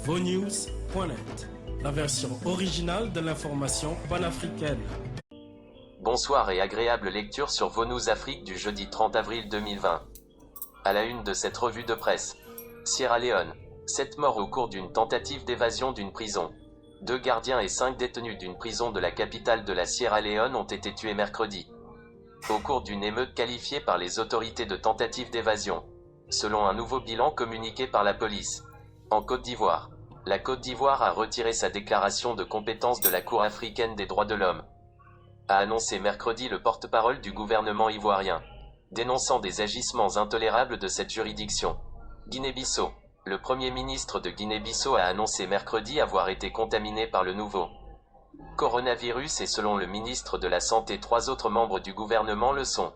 VONews.net, la version originale de l'information panafricaine. Bonsoir et agréable lecture sur VONews Afrique du jeudi 30 avril 2020. À la une de cette revue de presse. Sierra Leone. 7 morts au cours d'une tentative d'évasion d'une prison. 2 gardiens et 5 détenus d'une prison de la capitale de la Sierra Leone ont été tués mercredi, au cours d'une émeute qualifiée par les autorités de tentative d'évasion, selon un nouveau bilan communiqué par la police. En Côte d'Ivoire. La Côte d'Ivoire a retiré sa déclaration de compétence de la Cour africaine des droits de l'homme, a annoncé mercredi le porte-parole du gouvernement ivoirien, dénonçant des agissements intolérables de cette juridiction. Guinée-Bissau. Le Premier ministre de Guinée-Bissau a annoncé mercredi avoir été contaminé par le nouveau coronavirus et selon le ministre de la Santé 3 autres membres du gouvernement le sont.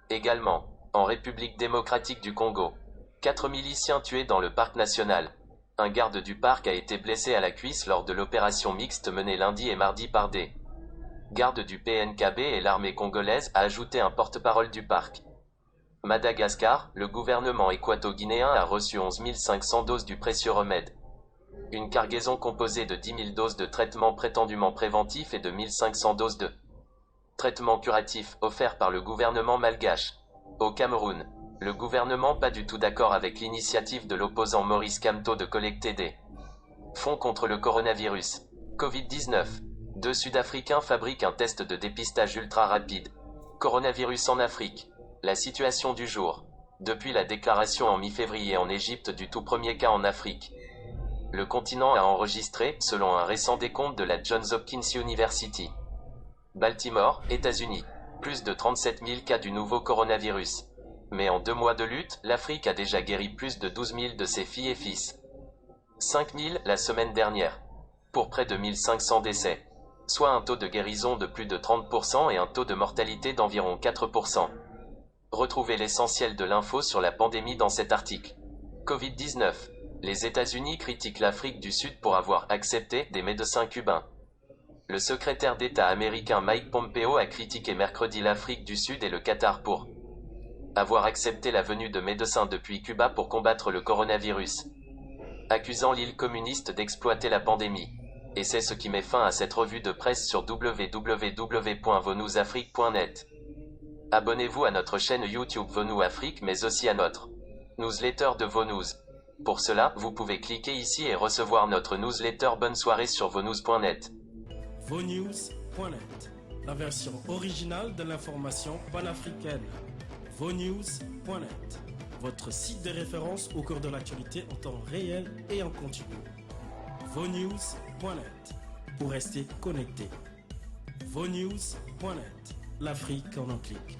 Également, en République démocratique du Congo, 4 miliciens tués dans le parc national. Un garde du parc a été blessé à la cuisse lors de l'opération mixte menée lundi et mardi par des gardes du PNKB et l'armée congolaise, a ajouté un porte-parole du parc. Madagascar, le gouvernement équato-guinéen a reçu 11 500 doses du précieux remède. Une cargaison composée de 10 000 doses de traitement prétendument préventif et de 1500 doses de traitement curatif, offert par le gouvernement malgache. Au Cameroun, le gouvernement pas du tout d'accord avec l'initiative de l'opposant Maurice Kamto de collecter des fonds contre le coronavirus. Covid-19. 2 Sud-Africains fabriquent un test de dépistage ultra rapide. Coronavirus en Afrique. La situation du jour. Depuis la déclaration en mi-février en Égypte du tout premier cas en Afrique, le continent a enregistré, selon un récent décompte de la Johns Hopkins University, Baltimore, États-Unis, plus de 37 000 cas du nouveau coronavirus. Mais en 2 mois de lutte, l'Afrique a déjà guéri plus de 12 000 de ses filles et fils. 5 000 la semaine dernière. Pour près de 1500 décès. Soit un taux de guérison de plus de 30% et un taux de mortalité d'environ 4%. Retrouvez l'essentiel de l'info sur la pandémie dans cet article. Covid-19. Les États-Unis critiquent l'Afrique du Sud pour avoir accepté des médecins cubains. Le secrétaire d'État américain Mike Pompeo a critiqué mercredi l'Afrique du Sud et le Qatar pour avoir accepté la venue de médecins depuis Cuba pour combattre le coronavirus, accusant l'île communiste d'exploiter la pandémie. Et c'est ce qui met fin à cette revue de presse sur www.vonewsafrique.net. Abonnez-vous à notre chaîne YouTube VONews Afrique mais aussi à notre newsletter de VONews. Pour cela, vous pouvez cliquer ici et recevoir notre newsletter. Bonne soirée sur VONews.net. VONews.net, la version originale de l'information panafricaine. VONews.net, votre site de référence au cours de l'actualité en temps réel et en continu. VONews.net, pour rester connecté. VONews.net, l'Afrique en un clic.